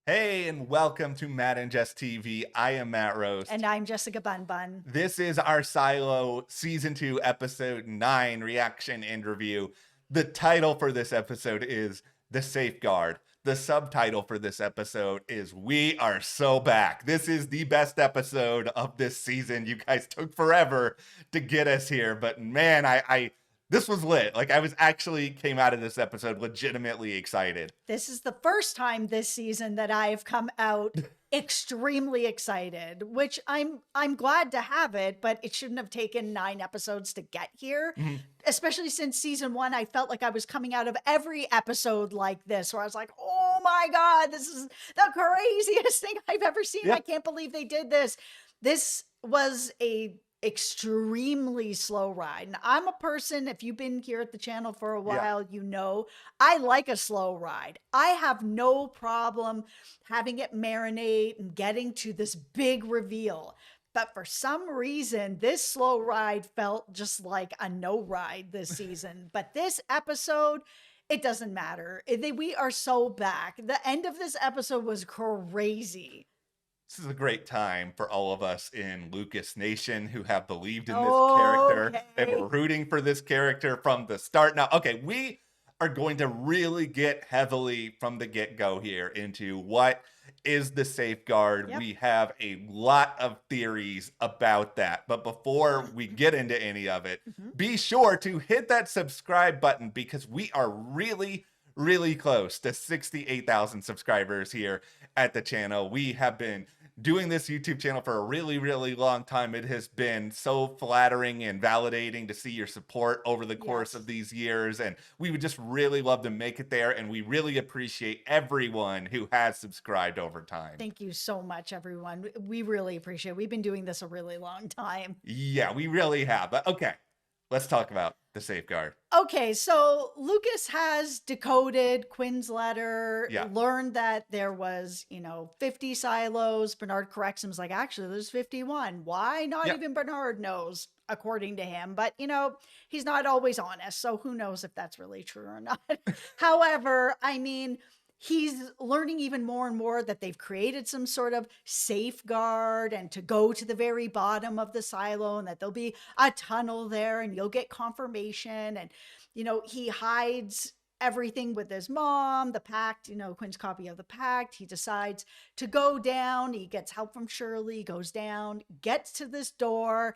Hey, and welcome to Matt and Jess TV. I am Matt Roast. And I'm Jessica Bun Bun. This is our Silo Season 2, Episode 9 reaction and review. The title for this episode is The Safeguard. The subtitle for this episode is We Are So Back. This is the best episode of this season. You guys took forever to get us here, but man, this was lit. Like, I was actually came out of this episode legitimately excited. This is the first time this season that I have come out extremely excited, which I'm glad to have it, but it shouldn't have taken 9 episodes to get here. Mm-hmm. Especially since season 1, I felt like I was coming out of every episode like this, where I was like, oh my God, this is the craziest thing I've ever seen. Yep. I can't believe they did this. This was a extremely slow ride. And I'm a person, if you've been here at the channel for a while, you know, I like a slow ride. I have no problem having it marinate and getting to this big reveal. But for some reason, this slow ride felt just like a no ride this season. But this episode, it doesn't matter. We are so back. The end of this episode was crazy. This is a great time for all of us in Lukas Nation who have believed in this character and were rooting for this character from the start. Now, okay, we are going to really get heavily from the get-go here into what is the safeguard. Yep. We have a lot of theories about that. But before we get into any of it, be sure to hit that subscribe button because we are really close to 68,000 subscribers here at the channel. We have been doing this YouTube channel for a really long time. It has been so flattering and validating to see your support over the course of these years, and we would just really love to make it there, and we really appreciate everyone who has subscribed over time. Thank you so much, everyone. We really appreciate it. We've been doing this a really long time. Yeah, we really have. But okay, let's talk about the safeguard. Okay, so Lukas has decoded Quinn's letter, learned that there was, 50 silos. Bernard corrects him, is like, actually, there's 51. Why? Not even Bernard knows, according to him. But, he's not always honest, so who knows if that's really true or not. However, I mean, he's learning even more and more that they've created some sort of safeguard and to go to the very bottom of the silo and that there'll be a tunnel there and you'll get confirmation. And, he hides everything with his mom, the pact, Quinn's copy of the pact. He decides to go down. He gets help from Shirley, goes down, gets to this door.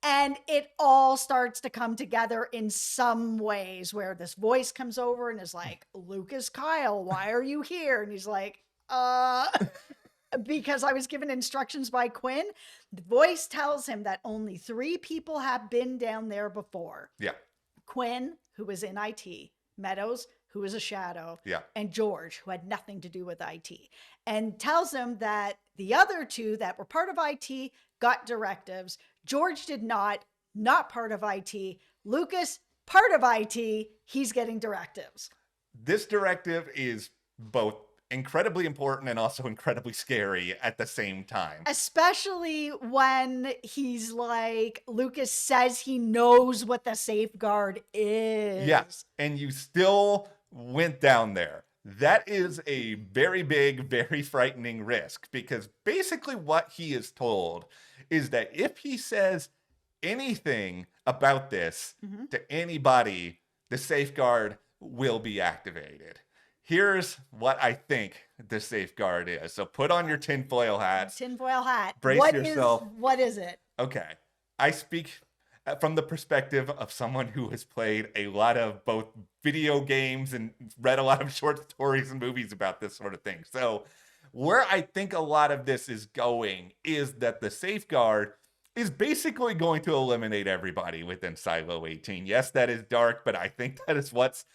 And it all starts to come together in some ways where this voice comes over and is like, Lukas, Kyle, why are you here? And he's like, because I was given instructions by Quinn. The voice tells him that only 3 people have been down there before. Yeah. Quinn, who was in IT, Meadows, who is a shadow, and George, who had nothing to do with IT, and tells him that the other 2 that were part of IT got directives. George did not part of IT. Lukas, part of IT, he's getting directives. This directive is both incredibly important and also incredibly scary at the same time. Especially when he's like, Lukas says he knows what the safeguard is. Yes, and you still went down there. That is a very big, very frightening risk because basically what he is told is that if he says anything about this to anybody, the safeguard will be activated. Here's what I think the safeguard is. So put on your tinfoil hat. Tinfoil hat. Brace yourself. What is it? Okay. I speak from the perspective of someone who has played a lot of both video games and read a lot of short stories and movies about this sort of thing. So where I think a lot of this is going is that the safeguard is basically going to eliminate everybody within Silo 18. Yes, that is dark, but I think that is what's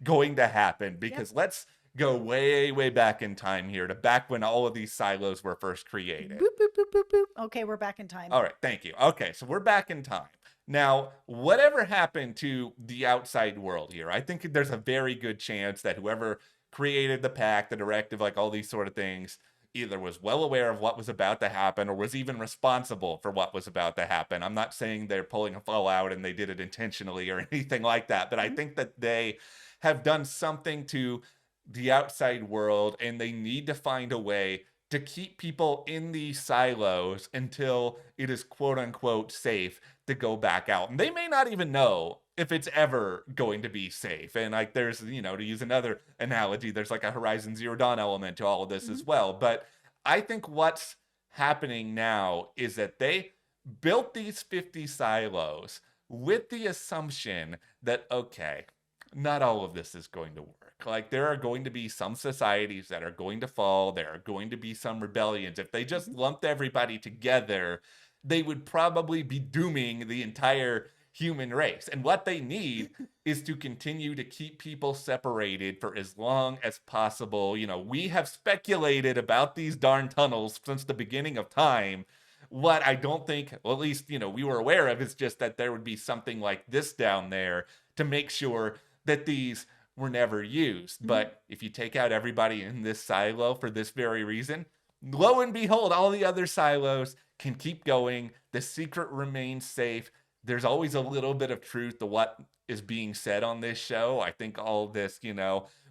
going to happen because let's go way back in time here to back when all of these silos were first created. Boop, boop, boop, boop, boop. Okay, we're back in time. All right, thank you. Okay, so we're back in time. Now, whatever happened to the outside world here, I think there's a very good chance that whoever created the pact, the directive, like all these sort of things, either was well aware of what was about to happen or was even responsible for what was about to happen. I'm not saying they're pulling a fallout and they did it intentionally or anything like that, but I think that they have done something to the outside world, and they need to find a way to keep people in these silos until it is quote unquote safe to go back out. And they may not even know if it's ever going to be safe. And like there's, to use another analogy, there's like a Horizon Zero Dawn element to all of this Mhm. as well. But I think what's happening now is that they built these 50 silos with the assumption that, okay, not all of this is going to work. Like, there are going to be some societies that are going to fall. There are going to be some rebellions. If they just Mhm. lumped everybody together, they would probably be dooming the entire human race. And what they need is to continue to keep people separated for as long as possible. We have speculated about these darn tunnels since the beginning of time. What I don't think, well, at least, we were aware of, is just that there would be something like this down there to make sure that these were never used. Mhm. But if you take out everybody in this silo for this very reason, lo and behold, all the other silos can keep going. The secret remains safe. There's always a little bit of truth to what is being said on this show. I think all of this,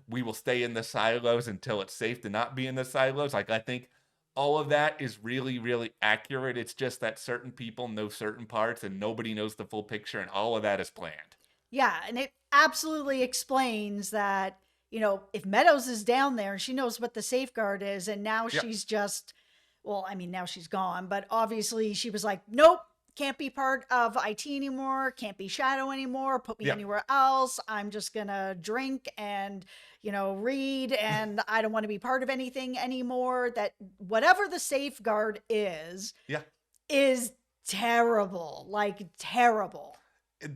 we will stay in the silos until it's safe to not be in the silos. Like, I think all of that is really, really accurate. It's just that certain people know certain parts and nobody knows the full picture, and all of that is planned. Yeah, and it absolutely explains that, if Meadows is down there and she knows what the safeguard is, and now Yeah. she's just, well, I mean, now she's gone, but obviously she was like, nope, can't be part of IT anymore, can't be Shadow anymore, put me Yeah. anywhere else. I'm just gonna drink and, read, and I don't want to be part of anything anymore. That whatever the safeguard Yeah. is terrible, like terrible.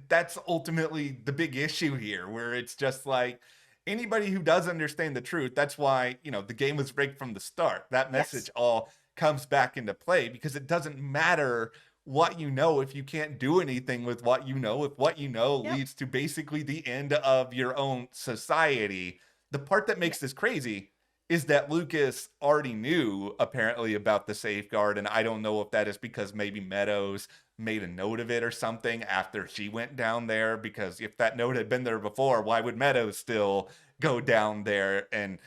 That's ultimately the big issue here, where it's just like anybody who does understand the truth, that's why, the game was rigged from the start. That Yes. message all comes back into play, because it doesn't matter what you know if you can't do anything with what you know. If what you know Yep. leads to basically the end of your own society. The part that Yeah. makes this crazy is that Lukas already knew apparently about the safeguard, and I don't know if that is because maybe Meadows made a note of it or something after she went down there, because if that note had been there before, why would Meadows still go down there? And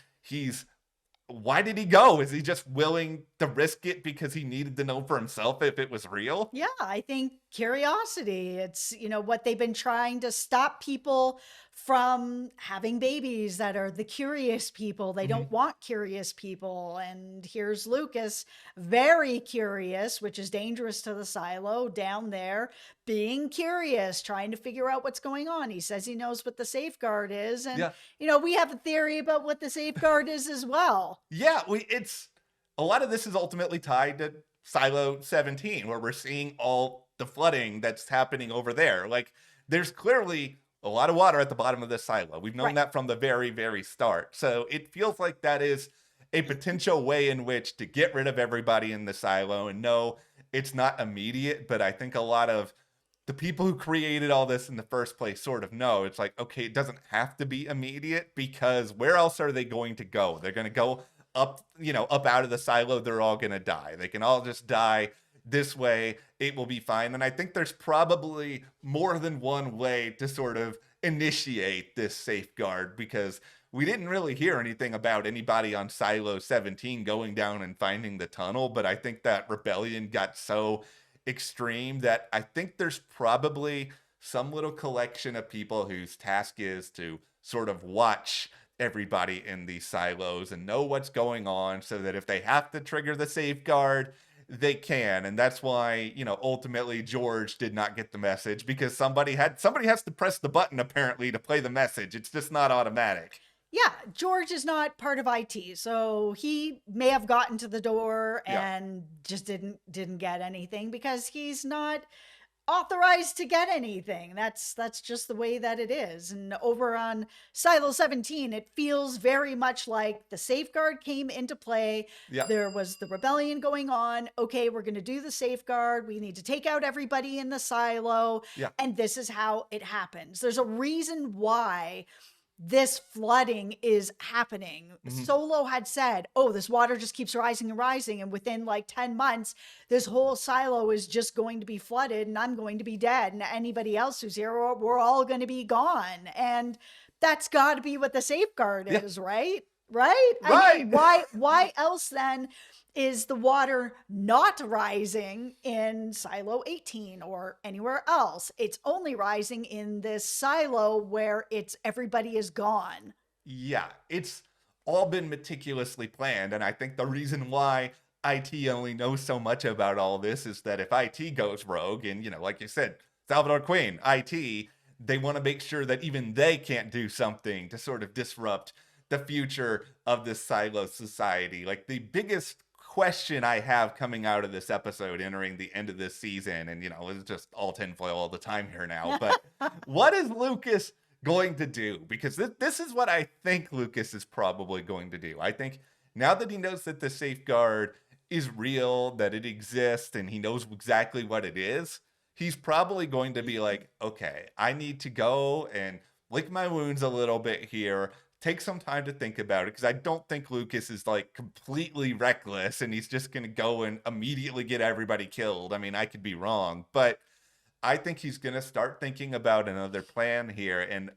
why did he go? Is he just willing to risk it because he needed to know for himself if it was real? Yeah, I think curiosity. It's, what they've been trying to stop people from having babies that are the curious people. They Mhm. don't want curious people. And here's Lucas, very curious, which is dangerous to the silo down there, being curious, trying to figure out what's going on. He says he knows what the safeguard is. And, Yeah. we have a theory about what the safeguard is as well. Yeah, it's a lot of this is ultimately tied to Silo 17, where we're seeing all the flooding that's happening over there. Like, there's clearly a lot of water at the bottom of this silo. We've known Right. that from the very, very start. So it feels like that is a potential way in which to get rid of everybody in the silo. And no, it's not immediate, but I think a lot of the people who created all this in the first place sort of know. It's like, okay, it doesn't have to be immediate, because where else are they going to go? They're going to go up, up out of the silo. They're all going to die. They can all just die this way. It will be fine. And I think there's probably more than one way to sort of initiate this safeguard, because we didn't really hear anything about anybody on Silo 17 going down and finding the tunnel. But I think that rebellion got so extreme that I think there's probably some little collection of people whose task is to sort of watch everybody in these silos and know what's going on, so that if they have to trigger the safeguard, they can. And that's why, ultimately George did not get the message, because somebody has to press the button apparently to play the message. It's just not automatic. Yeah, George is not part of IT, so he may have gotten to the door Yeah. and just didn't get anything because he's not authorized to get anything. That's just the way that it is. And over on Silo 17, it feels very much like the safeguard came into play. Yeah. There was the rebellion going on. Okay, we're going to do the safeguard. We need to take out everybody in the silo. Yeah. And this is how it happens. There's a reason why this flooding is happening. Mhm. Solo had said, oh, this water just keeps rising and rising. And within like 10 months, this whole silo is just going to be flooded and I'm going to be dead. And anybody else who's here, we're all going to be gone. And that's got to be what the safeguard is, right? Right? Right. I mean, why else then is the water not rising in silo 18 or anywhere else? It's only rising in this silo where everybody is gone. Yeah, it's all been meticulously planned. And I think the reason why IT only knows so much about all this is that if IT goes rogue, and, like you said, Salvador Queen, IT, they want to make sure that even they can't do something to sort of disrupt the future of this silo society. Like, the biggest question I have coming out of this episode, entering the end of this season, and, it's just all tinfoil all the time here now, but what is Lukas going to do? Because this is what I think Lukas is probably going to do. I think now that he knows that the safeguard is real, that it exists, and he knows exactly what it is, he's probably going to be like, okay, I need to go and lick my wounds a little bit here, take some time to think about it, because I don't think Lukas is like completely reckless and he's just going to go and immediately get everybody killed. I mean, I could be wrong, but I think he's going to start thinking about another plan here. And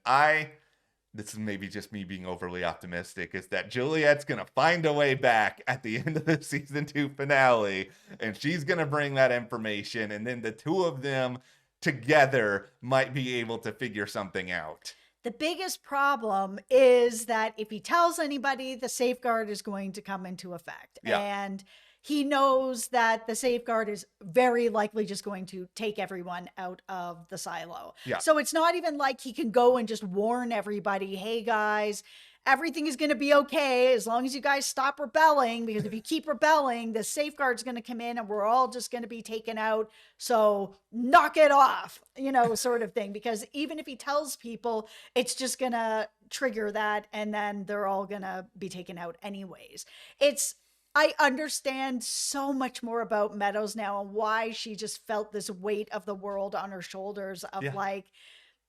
this is maybe just me being overly optimistic, is that Juliet's going to find a way back at the end of the season 2 finale, and she's going to bring that information, and then the two of them together might be able to figure something out. The biggest problem is that if he tells anybody, the safeguard is going to come into effect. Yeah. And he knows that the safeguard is very likely just going to take everyone out of the silo. Yeah. So it's not even like he can go and just warn everybody, hey guys, everything is going to be okay as long as you guys stop rebelling, because if you keep rebelling, the safeguard's going to come in and we're all just going to be taken out. So knock it off, sort of thing. Because even if he tells people, it's just going to trigger that, and then they're all going to be taken out anyways. I understand so much more about Meadows now and why she just felt this weight of the world on her shoulders of like,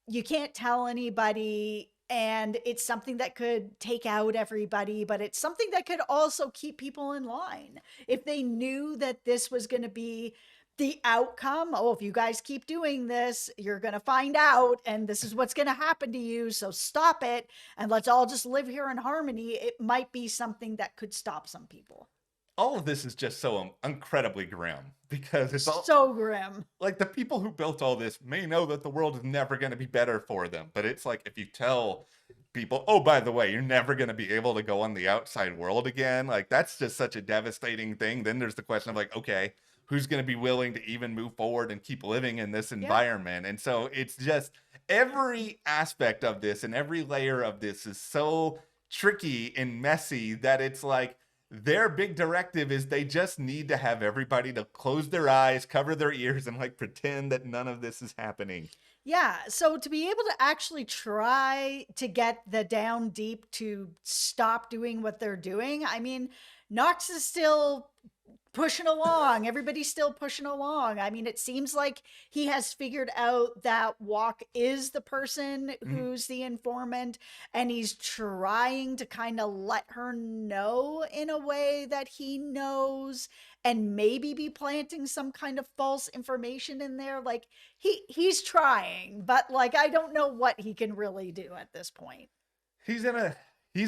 you can't tell anybody, and it's something that could take out everybody, but it's something that could also keep people in line. If they knew that this was going to be the outcome, if you guys keep doing this, you're going to find out, and this is what's going to happen to you, so stop it, and let's all just live here in harmony, it might be something that could stop some people. All of this is just so incredibly grim, because it's all so grim. Like, the people who built all this may know that the world is never going to be better for them, but it's like, if you tell people, oh, by the way, you're never going to be able to go on the outside world again, like, that's just such a devastating thing. Then there's the question of like, okay, who's going to be willing to even move forward and keep living in this environment? And so it's just, every aspect of this and every layer of this is so tricky and messy that it's like, their big directive is they just need to have everybody to close their eyes, cover their ears, and like pretend that none of this is happening. Yeah. So to be able to actually try to get the down deep to stop doing what they're doing, I mean, Knox is still pushing along. Everybody's still pushing along. I mean, it seems like he has figured out that Walk is the person who's the informant, and he's trying to kind of let her know in a way that he knows, and maybe be planting some kind of false information in there. Like, he's trying, but like, I don't know what he can really do at this point. He's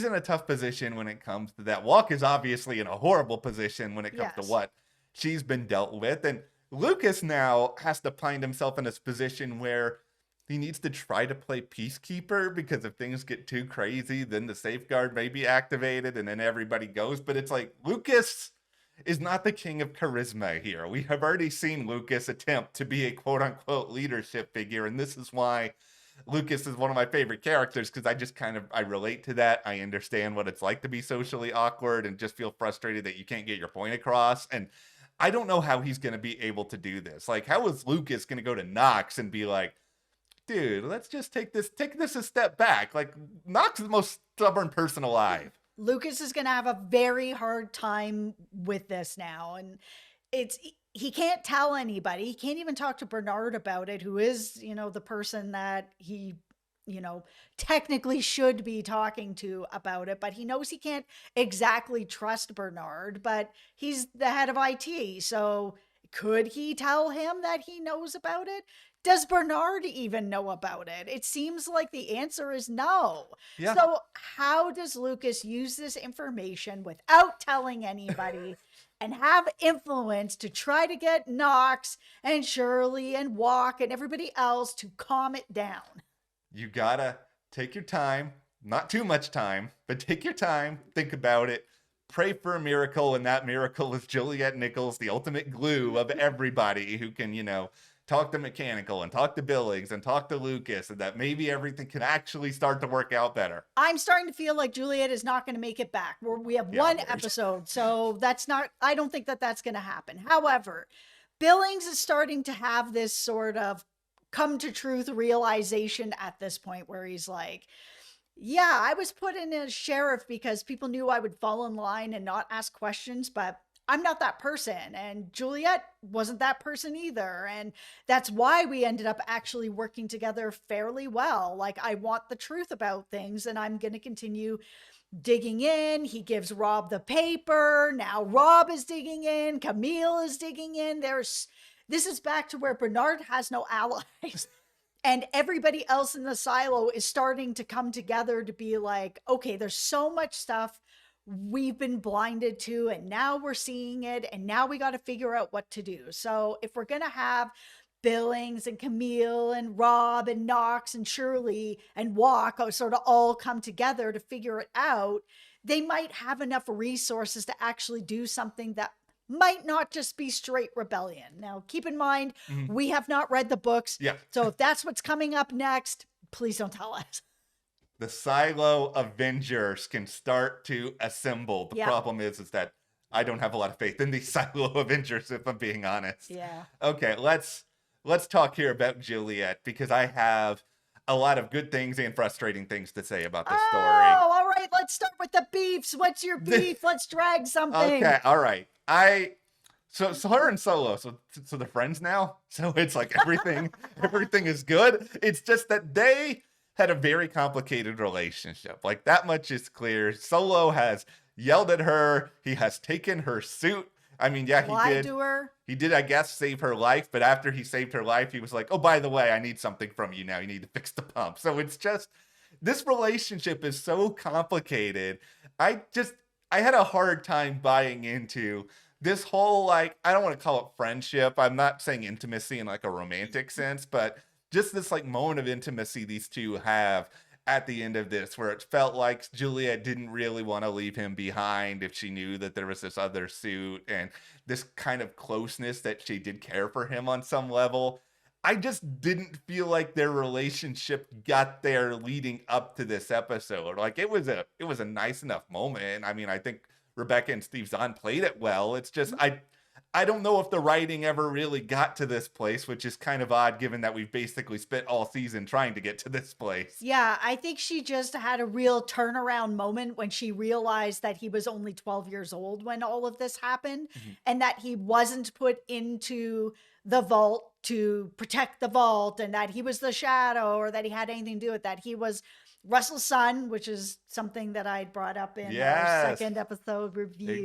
in a tough position when it comes to that. Walk is obviously in a horrible position when it comes to what she's been dealt with. And Lukas now has to find himself in this position where he needs to try to play peacekeeper, because if things get too crazy, then the safeguard may be activated and then everybody goes. But it's like, Lukas is not the king of charisma here. We have already seen Lukas attempt to be a quote unquote leadership figure. And this is why Lukas is one of my favorite characters, because I relate to that. I understand what it's like to be socially awkward and just feel frustrated that you can't get your point across. And I don't know how he's going to be able to do this. Like, how is Lukas going to go to Knox and be like, dude, let's just take this a step back? Like, Knox is the most stubborn person alive. Lukas is going to have a very hard time with this now. And he can't tell anybody. He can't even talk to Bernard about it, who is, the person that he, technically should be talking to about it. But he knows he can't exactly trust Bernard, but he's the head of IT. So Could he tell him that he knows about it? Does Bernard even know about it? It seems like the answer is no. Yeah. So how does Lukas use this information without telling anybody and have influence to try to get Knox and Shirley and Walk and everybody else to calm it down? You gotta take your time, not too much time, but take your time, think about it, pray for a miracle, and that miracle is Juliet Nichols, the ultimate glue of everybody who can, talk to Mechanical and talk to Billings and talk to Lukas, and that maybe everything can actually start to work out better. I'm starting to feel like Juliet is not going to make it back. We have one episode, so I don't think that that's going to happen. However, Billings is starting to have this sort of come to truth realization at this point where he's like, yeah, I was put in as sheriff because people knew I would fall in line and not ask questions, but I'm not that person. And Juliet wasn't that person either. And that's why we ended up actually working together fairly well. Like, I want the truth about things and I'm going to continue digging in. He gives Rob the paper. Now Rob is digging in. Camille is digging in. This is back to where Bernard has no allies. And everybody else in the silo is starting to come together to be like, okay, there's so much stuff we've been blinded to, and now we're seeing it, and now we got to figure out what to do. So if we're going to have Billings and Camille and Rob and Knox and Shirley and Walk sort of all come together to figure it out, they might have enough resources to actually do something that might not just be straight rebellion. Now, keep in mind, we have not read the books. Yeah. So if that's what's coming up next, please don't tell us. The Silo Avengers can start to assemble. The problem is that I don't have a lot of faith in these Silo Avengers, if I'm being honest. Yeah. Okay, let's talk here about Juliet, because I have a lot of good things and frustrating things to say about this story. Oh, all right. Let's start with the beefs. What's your beef? Let's drag something. Okay, all right. So her and Solo, so they're friends now. So it's like everything is good. It's just that they had a very complicated relationship. Like, that much is clear. Solo has yelled at her. He has taken her suit. I mean, yeah, Lied to her. He did, I guess, save her life. But after he saved her life, he was like, oh, by the way, I need something from you now. You need to fix the pump. So it's just, this relationship is so complicated. I had a hard time buying into this whole, like, I don't want to call it friendship. I'm not saying intimacy in like a romantic sense, but just this like moment of intimacy these two have at the end of this, where it felt like Juliet didn't really want to leave him behind if she knew that there was this other suit, and this kind of closeness that she did care for him on some level. I just didn't feel like their relationship got there leading up to this episode. Like, it was a nice enough moment. I mean, I think Rebecca and Steve Zahn played it well. It's just, I don't know if the writing ever really got to this place, which is kind of odd given that we've basically spent all season trying to get to this place. Yeah, I think she just had a real turnaround moment when she realized that he was only 12 years old when all of this happened, and that he wasn't put into the vault to protect the vault, and that he was the shadow, or that he had anything to do with that. He was Russell's son, which is something that I brought up in our second episode review. There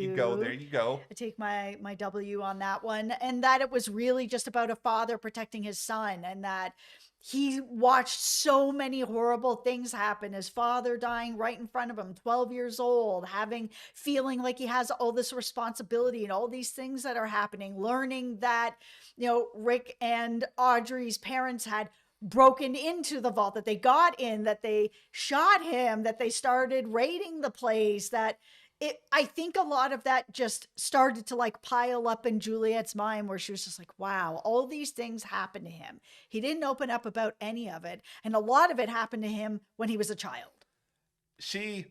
you go. I take my W on that one. And that it was really just about a father protecting his son, and that he watched so many horrible things happen. His father dying right in front of him, 12 years old, feeling like he has all this responsibility and all these things that are happening, learning that, Rick and Audrey's parents had broken into the vault, that they got in, that they shot him, that they started raiding the place, I think a lot of that just started to like pile up in Juliet's mind, where she was just like, wow, all these things happened to him. He didn't open up about any of it. And a lot of it happened to him when he was a child. She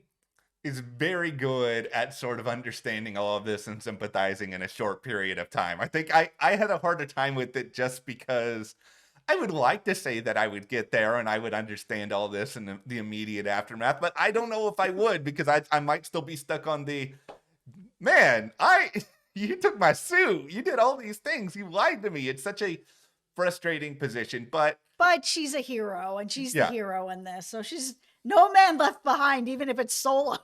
is very good at sort of understanding all of this and sympathizing in a short period of time. I think I had a harder time with it just because I would like to say that I would get there and I would understand all this in the immediate aftermath, but I don't know if I would, because I might still be stuck on you took my suit. You did all these things. You lied to me. It's such a frustrating position, but she's a hero, and she's the hero in this. So she's no man left behind, even if it's Solo.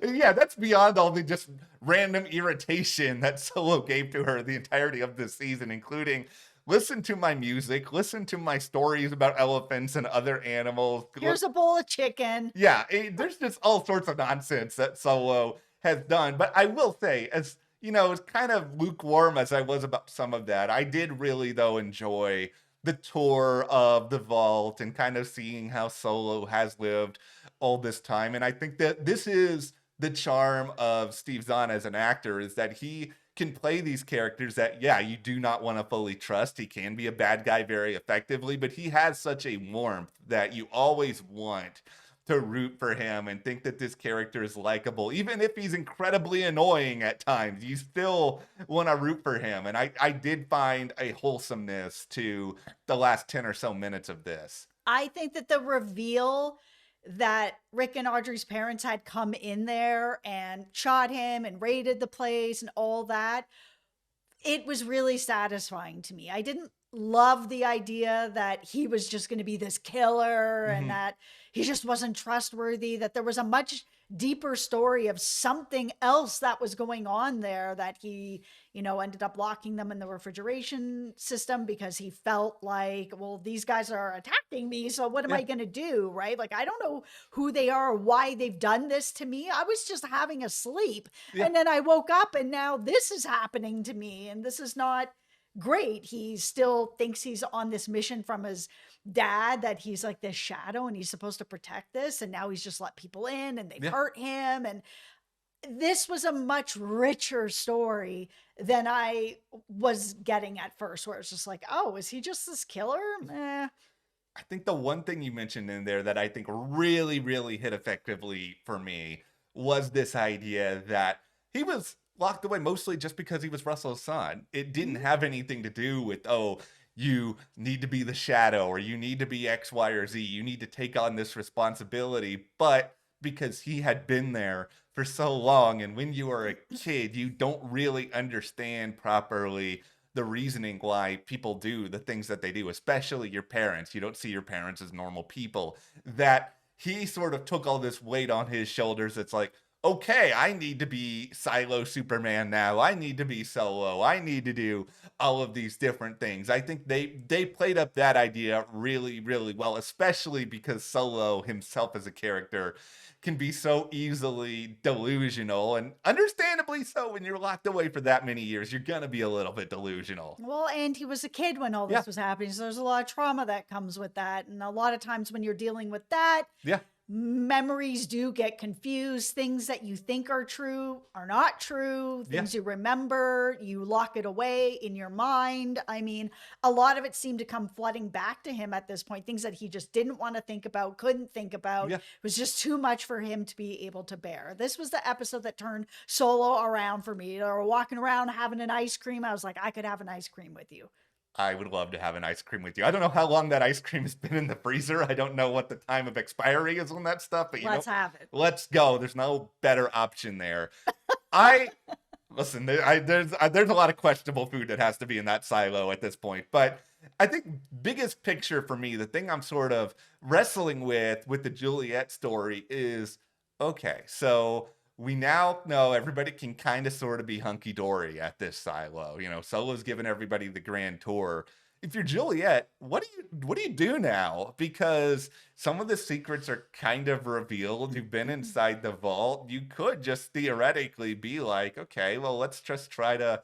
Yeah, that's beyond all the just random irritation that Solo gave to her the entirety of this season, including listen to my music, listen to my stories about elephants and other animals. Here's a bowl of chicken. Yeah, there's just all sorts of nonsense that Solo has done. But I will say, as you know, as kind of lukewarm as I was about some of that, I did really, though, enjoy the tour of the vault and kind of seeing how Solo has lived all this time. And I think that this is the charm of Steve Zahn as an actor, is that he can play these characters that, yeah, you do not want to fully trust. He can be a bad guy very effectively, but he has such a warmth that you always want to root for him and think that this character is likable. Even if he's incredibly annoying at times, you still want to root for him. And I did find a wholesomeness to the last 10 or so minutes of this. I think that the reveal that Rick and Audrey's parents had come in there and shot him and raided the place and all that, it was really satisfying to me. I didn't love the idea that he was just going to be this killer and that he just wasn't trustworthy, that there was a much deeper story of something else that was going on there, that he, you know, ended up locking them in the refrigeration system because he felt like, well, these guys are attacking me, so what am I going to do, right? Like, I don't know who they are or why they've done this to me. I was just having a sleep and then I woke up and now this is happening to me and this is not great. He still thinks he's on this mission from his dad, that he's like this shadow and he's supposed to protect this, and now he's just let people in and they've hurt him. And this was a much richer story than I was getting at first, where it's just like, oh, is he just this killer? I think the one thing you mentioned in there that I think really, really hit effectively for me was this idea that he was locked away mostly just because he was Russell's son. It didn't have anything to do with, oh, you need to be the shadow or you need to be X, Y, or Z. You need to take on this responsibility. But because he had been there for so long, and when you are a kid, you don't really understand properly the reasoning why people do the things that they do, especially your parents. You don't see your parents as normal people. That he sort of took all this weight on his shoulders. It's like, okay, I need to be Silo Superman now. I need to be Solo. I need to do all of these different things. I think they played up that idea really, really well, especially because Solo himself as a character can be so easily delusional, and understandably so. When you're locked away for that many years, you're going to be a little bit delusional. Well, and he was a kid when all this was happening. So there's a lot of trauma that comes with that. And a lot of times when you're dealing with that, memories do get confused. Things that you think are true are not true. Things you remember, you lock it away in your mind. I mean, a lot of it seemed to come flooding back to him at this point. Things that he just didn't want to think about, couldn't think about. It was just too much for him to be able to bear. This was the episode that turned Solo around for me. They were walking around having an ice cream. I was like, I could have an ice cream with you. I would love to have an ice cream with you. I don't know how long that ice cream has been in the freezer. I don't know what the time of expiry is on that stuff, but let's have it. Let's go. There's no better option there. Listen, there's a lot of questionable food that has to be in that silo at this point, but I think biggest picture for me, the thing I'm sort of wrestling with the Juliet story is, okay, so we now know everybody can kind of sort of be hunky-dory at this silo. You know, Solo's giving everybody the grand tour. If you're Juliet, what do you do now? Because some of the secrets are kind of revealed. You've been inside the vault. You could just theoretically be like, okay, well, let's just try to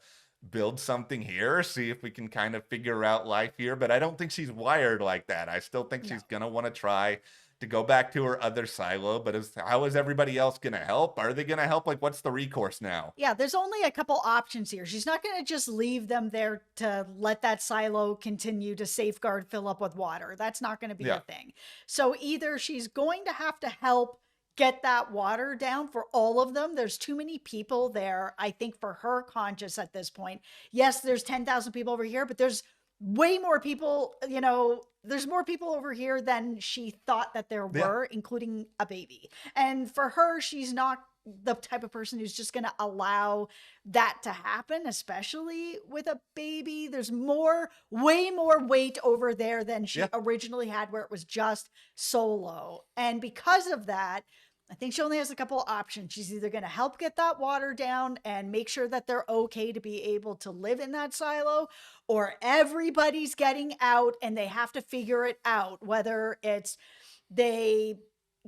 build something here, see if we can kind of figure out life here. But I don't think she's wired like that. I still think she's going to want to try to go back to her other silo, but how is everybody else going to help? Are they going to help? Like, what's the recourse now? Yeah, there's only a couple options here. She's not going to just leave them there to let that silo continue to safeguard fill up with water. That's not going to be a thing. So either she's going to have to help get that water down for all of them. There's too many people there, I think, for her conscience at this point. Yes, there's 10,000 people over here, but there's way more people, you know, there's more people over here than she thought that there were, including a baby. And for her, she's not the type of person who's just going to allow that to happen, especially with a baby. There's way more weight over there than she originally had, where it was just Solo. And because of that, I think she only has a couple options. She's either going to help get that water down and make sure that they're okay to be able to live in that silo, or everybody's getting out and they have to figure it out, whether it's they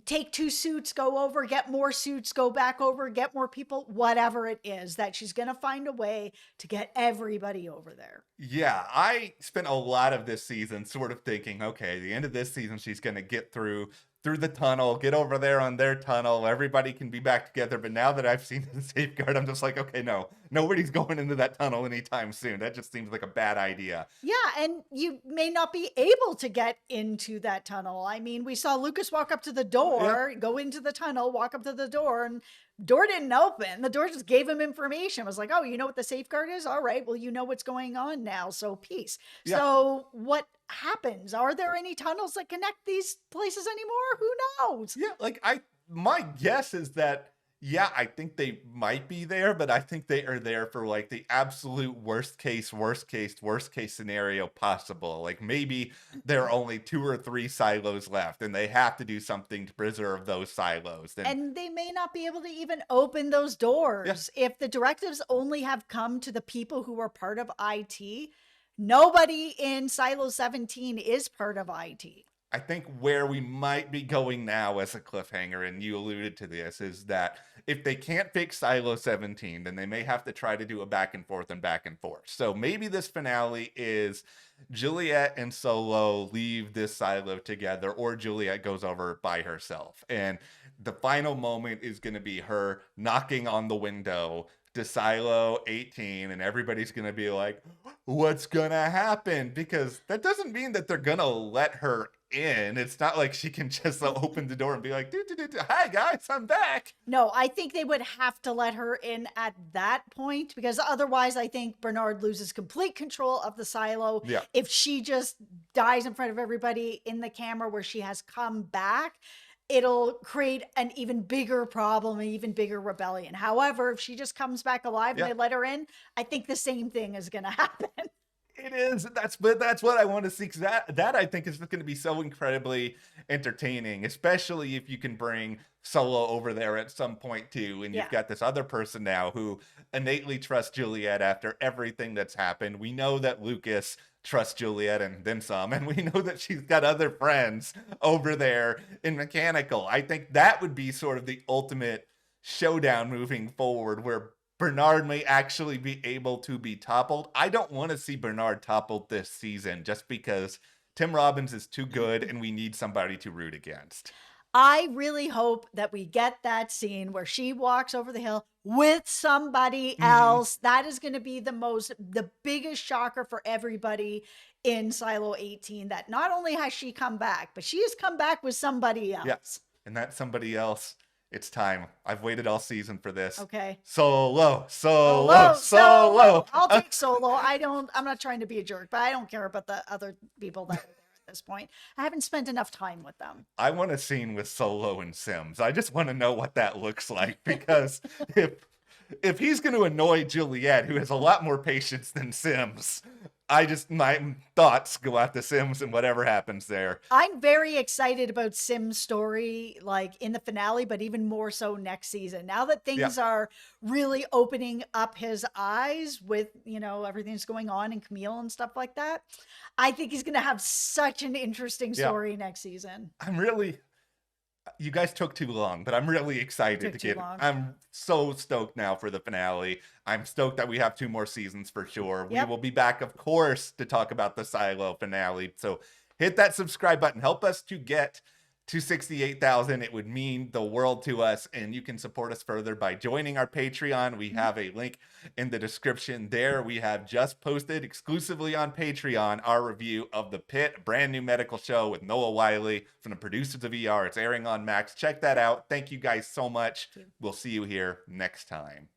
take 2 suits, go over, get more suits, go back over, get more people, whatever it is, that she's going to find a way to get everybody over there. Yeah, I spent a lot of this season sort of thinking, okay, the end of this season, she's going to get through the tunnel, get over there on their tunnel, everybody can be back together. But now that I've seen the safeguard, I'm just like, okay, no, nobody's going into that tunnel anytime soon. That just seems like a bad idea. Yeah, and you may not be able to get into that tunnel. I mean, we saw Lukas walk up to the door, go into the tunnel, walk up to the door, and door didn't open. The door just gave him information. It was like, oh, you know what the safeguard is? All right, well, you know what's going on now, so peace. Yeah. So what happens? Are there any tunnels that connect these places anymore? Who knows? Yeah, like my guess is that, yeah, I think they might be there, but I think they are there for like the absolute worst case scenario possible. Like maybe there are only 2 or 3 silos left and they have to do something to preserve those silos. And they may not be able to even open those doors. Yeah. If the directives only have come to the people who are part of IT, nobody in Silo 17 is part of IT. I think where we might be going now as a cliffhanger, and you alluded to this, is that if they can't fix Silo 17, then they may have to try to do a back and forth. So maybe this finale is Juliet and Solo leave this silo together, or Juliet goes over by herself. And the final moment is going to be her knocking on the window to Silo 18, and everybody's going to be like, what's going to happen? Because that doesn't mean that they're going to let her in. It's not like she can just open the door and be like, hi guys, I'm back. No, I think they would have to let her in at that point, because otherwise I think Bernard loses complete control of the silo. Yeah. If she just dies in front of everybody in the camera where she has come back, it'll create an even bigger problem, an even bigger rebellion. However, if she just comes back alive and they let her in, I think the same thing is going to happen. It is. That's what I want to see. Because that I think is going to be so incredibly entertaining, especially if you can bring Solo over there at some point too, and you've got this other person now who innately trusts Juliet after everything that's happened. We know that Lukas trusts Juliet and then some, and we know that she's got other friends over there in Mechanical. I think that would be sort of the ultimate showdown moving forward, where Bernard may actually be able to be toppled. I don't want to see Bernard toppled this season just because Tim Robbins is too good and we need somebody to root against. I really hope that we get that scene where she walks over the hill with somebody else. That is going to be the biggest shocker for everybody in Silo 18, that not only has she come back, but she has come back with somebody else. Yes. And that somebody else, it's time. I've waited all season for this. Okay. Solo. I'll take Solo. I'm not trying to be a jerk, but I don't care about the other people that are there at this point. I haven't spent enough time with them. I want a scene with Solo and Sims. I just want to know what that looks like, because if he's going to annoy Juliet, who has a lot more patience than Sims, my thoughts go out to Sims and whatever happens there. I'm very excited about Sims' story, like in the finale, but even more so next season. Now that things are really opening up his eyes with, everything that's going on in Camille and stuff like that, I think he's going to have such an interesting story next season. You guys took too long, but I'm really excited to get. I'm so stoked now for the finale. I'm stoked that we have 2 more seasons for sure. We will be back, of course, to talk about the Silo finale. So hit that subscribe button. Help us to get to 68,000. It would mean the world to us, and you can support us further by joining our Patreon. We have a link in the description there. We have just posted exclusively on Patreon our review of The Pit, a brand new medical show with Noah Wiley from the producers of ER. It's airing on Max. Check that out. Thank you guys so much. We'll see you here next time.